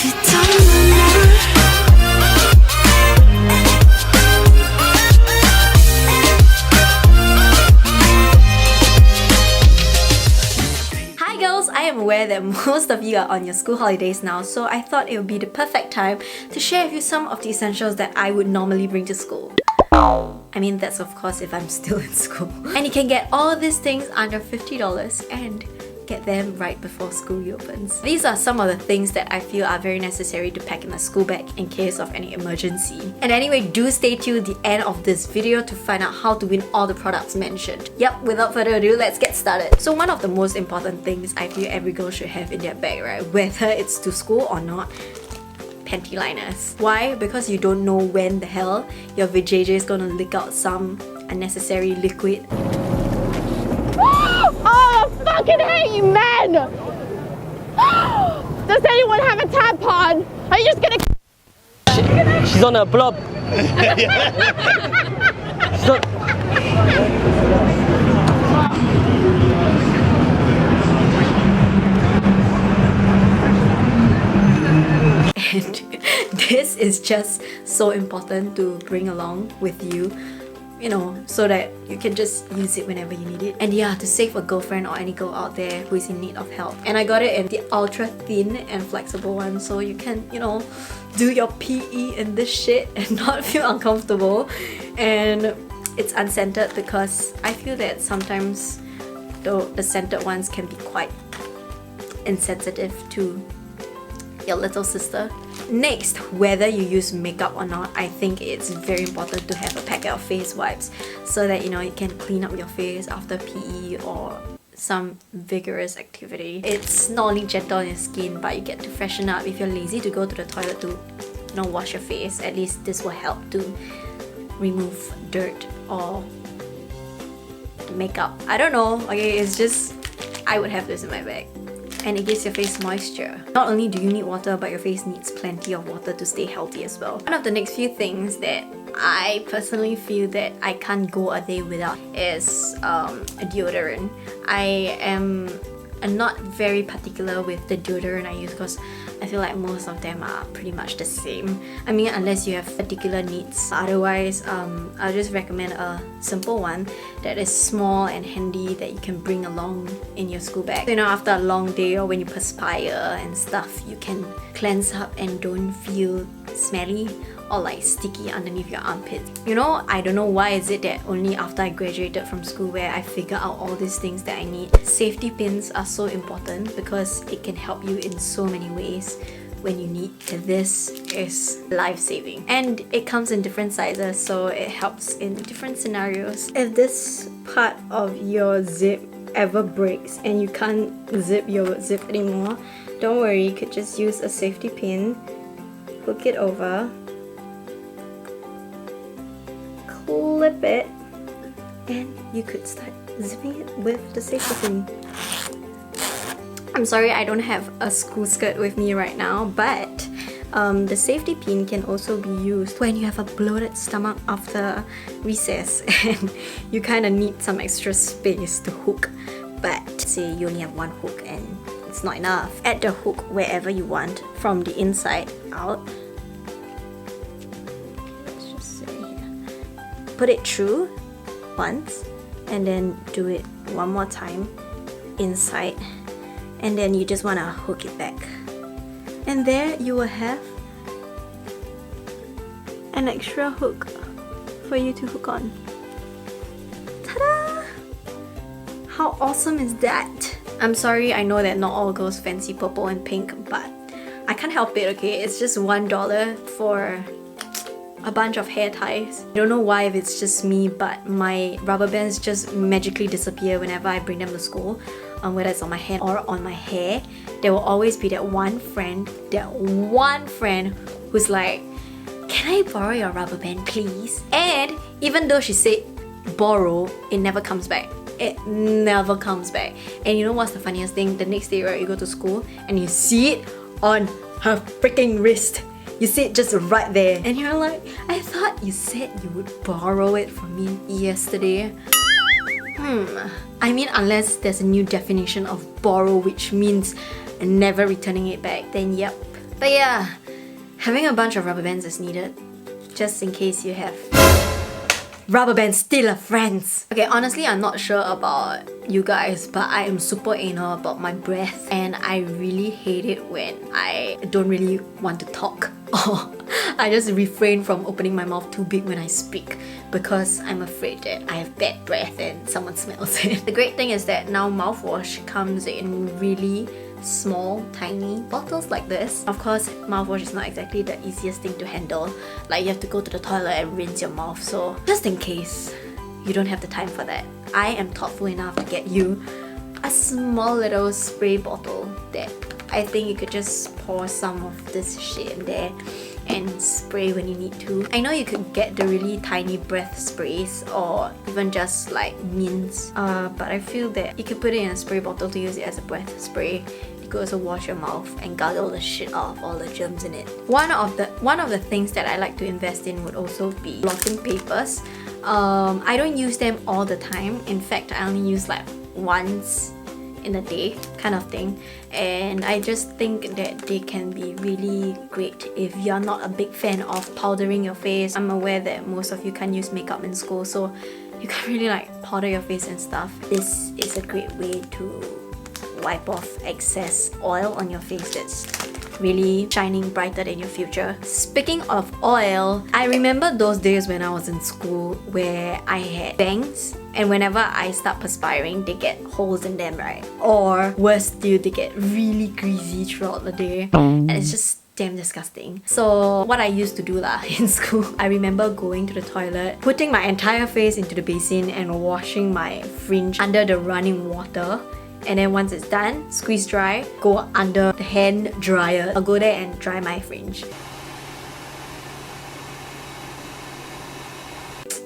I am aware that most of you are on your school holidays now, so I thought it would be the perfect time to share with you some of the essentials that I would normally bring to school. I mean, that's of course if I'm still in school. And you can get all these things under $50 and get them right before school reopens. These are some of the things that I feel are very necessary to pack in a school bag in case of any emergency. And anyway, do stay tuned the end of this video to find out how to win all the products mentioned. Yep, without further ado, let's get started. So one of the most important things I feel every girl should have in their bag, right, whether it's to school or not, panty liners. Why? Because you don't know when the hell your vajayjay is gonna leak out some unnecessary liquid. Oh, I fucking hate you, man! Does anyone have a tampon? Are you just gonna... She's on a blob. She's on... And this is just so important to bring along with you, you know, so that you can just use it whenever you need it. And yeah, to save a girlfriend or any girl out there who is in need of help. And I got it in the ultra thin and flexible one, so you can, you know, do your PE in this shit and not feel uncomfortable. And it's unscented because I feel that sometimes the scented ones can be quite insensitive to your little sister. Next, whether you use makeup or not, I think it's very important to have a packet of face wipes so that, you know, you can clean up your face after PE or some vigorous activity. It's not only gentle on your skin, but you get to freshen up. If you're lazy to go to the toilet to, you know, wash your face, at least this will help to remove dirt or makeup. I don't know, okay, it's just, I would have this in my bag. And it gives your face moisture. Not only do you need water, but your face needs plenty of water to stay healthy as well. One of the next few things that I personally feel that I can't go a day without is a deodorant. I am not very particular with the deodorant I use because I feel like most of them are pretty much the same. I mean, unless you have particular needs. Otherwise, I'll just recommend a simple one that is small and handy that you can bring along in your school bag. So, you know, after a long day or when you perspire and stuff, you can cleanse up and don't feel smelly or like sticky underneath your armpits. You know, I don't know why is it that only after I graduated from school where I figure out all these things that I need. Safety pins are so important because it can help you in so many ways when you need. This is life-saving. And it comes in different sizes, so it helps in different scenarios. If this part of your zip ever breaks and you can't zip your zip anymore, don't worry, you could just use a safety pin, hook it over, clip it, and you could start zipping it with the safety pin. I'm sorry I don't have a school skirt with me right now, but the safety pin can also be used when you have a bloated stomach after recess and you kind of need some extra space to hook, but say you only have one hook and it's not enough. Add the hook wherever you want from the inside out. Put it through once and then do it one more time inside, and then you just want to hook it back, and there you will have an extra hook for you to hook on. Ta-da! How awesome is that? I'm sorry, I know that not all girls fancy purple and pink, but I can't help it, okay? It's just $1 for a bunch of hair ties. I don't know why, if it's just me, but my rubber bands just magically disappear whenever I bring them to school. Whether it's on my hand or on my hair, there will always be that one friend who's like, can I borrow your rubber band please? And even though she said borrow, it never comes back. It never comes back. And you know what's the funniest thing? The next day, right, you go to school and you see it on her freaking wrist. You see it just right there, and you're like, I thought you said you would borrow it from me yesterday. I mean, unless there's a new definition of borrow, which means never returning it back, then yep, But yeah, having a bunch of rubber bands is needed, just in case you have rubber band stealer friends. Okay, honestly, I'm not sure about you guys, but I am super anal about my breath, and I really hate it when I don't really want to talk or I just refrain from opening my mouth too big when I speak because I'm afraid that I have bad breath and someone smells it. The great thing is that now mouthwash comes in really small, tiny bottles like this. Of course, mouthwash is not exactly the easiest thing to handle. Like, you have to go to the toilet and rinse your mouth. So just in case you don't have the time for that, I am thoughtful enough to get you a small little spray bottle that I think you could just pour some of this shit in there and spray when you need to. I know you could get the really tiny breath sprays or even just like mints, but I feel that you could put it in a spray bottle to use it as a breath spray. You could also wash your mouth and gargle the shit off all the germs in it. One of the things that I like to invest in would also be blotting papers. I don't use them all the time. In fact, I only use like once in a day kind of thing, and I just think that they can be really great if you're not a big fan of powdering your face. I'm aware that most of you can't use makeup in school, so you can't really like powder your face and stuff. This is a great way to wipe off excess oil on your face that's really shining brighter than your future. Speaking of oil, I remember those days when I was in school where I had bangs, and whenever I start perspiring, they get holes in them, right? Or worse still, they get really greasy throughout the day, and it's just damn disgusting. So what I used to do in school, I remember going to the toilet, putting my entire face into the basin and washing my fringe under the running water. And then once it's done, squeeze dry, go under the hand dryer. I'll go there and dry my fringe.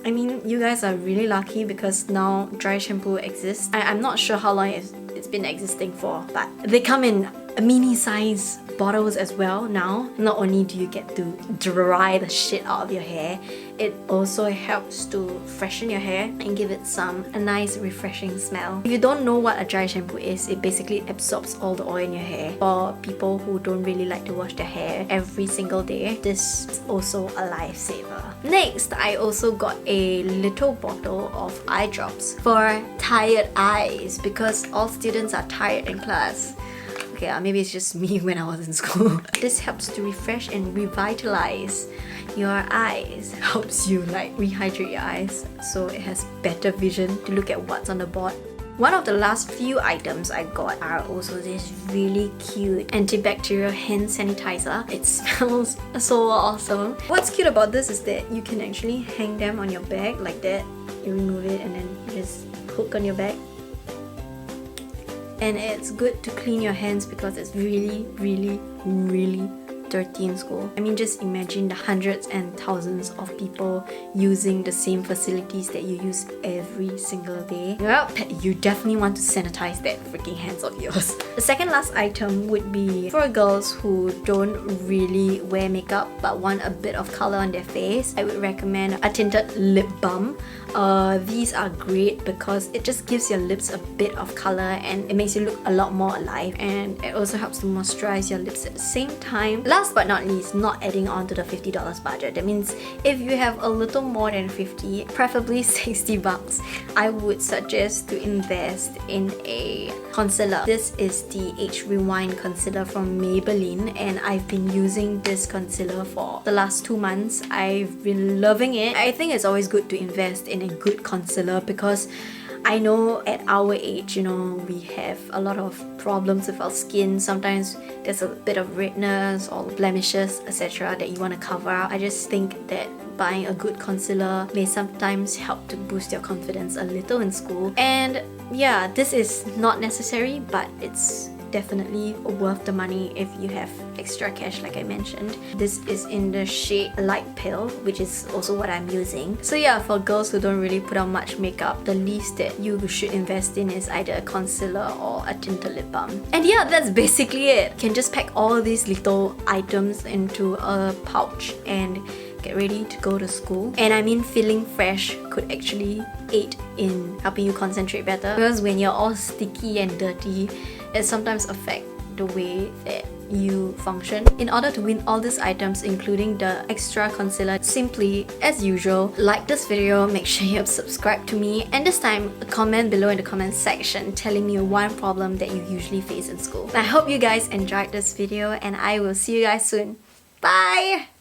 I mean, you guys are really lucky because now dry shampoo exists. I'm not sure how long it's been existing for, but they come in mini size bottles as well now. Not only do you get to dry the shit out of your hair, it also helps to freshen your hair and give it a nice refreshing smell. If you don't know what a dry shampoo is, it basically absorbs all the oil in your hair. For people who don't really like to wash their hair every single day, this is also a lifesaver. Next, I also got a little bottle of eye drops for tired eyes because all students are tired in class. Okay, maybe it's just me when I was in school. This helps to refresh and revitalize your eyes. Helps you like rehydrate your eyes so it has better vision to look at what's on the board. One of the last few items I got are also this really cute antibacterial hand sanitizer. It smells so awesome. What's cute about this is that you can actually hang them on your bag like that. You remove it and then you just hook on your bag. And it's good to clean your hands because it's really, really, really dirty in school. I mean, just imagine the hundreds and thousands of people using the same facilities that you use every single day. Well, you definitely want to sanitize that freaking hands of yours. The second last item would be for girls who don't really wear makeup but want a bit of color on their face. I would recommend a tinted lip balm. These are great because it just gives your lips a bit of color and it makes you look a lot more alive, and it also helps to moisturize your lips at the same time. Last but not least, not adding on to the $50 budget. That means if you have a little more than 50, preferably 60 bucks, I would suggest to invest in a concealer. This is the Age Rewind concealer from Maybelline, and I've been using this concealer for the last 2 months. I've been loving it. I think it's always good to invest in a good concealer because I know at our age, we have a lot of problems with our skin. Sometimes there's a bit of redness or blemishes, etc. that you want to cover up. I just think that buying a good concealer may sometimes help to boost your confidence a little in school. And yeah, this is not necessary, but it's definitely worth the money if you have extra cash, like I mentioned. This is in the shade Light Pale, which is also what I'm using. So yeah, for girls who don't really put on much makeup, the least that you should invest in is either a concealer or a tinted lip balm. And yeah, that's basically it. You can just pack all these little items into a pouch and get ready to go to school. And I mean, feeling fresh could actually aid in helping you concentrate better, because when you're all sticky and dirty, it sometimes affects the way that you function. In order to win all these items, including the extra concealer, simply, as usual, like this video, make sure you subscribe to me, and this time, comment below in the comment section telling me one problem that you usually face in school. I hope you guys enjoyed this video, and I will see you guys soon. Bye!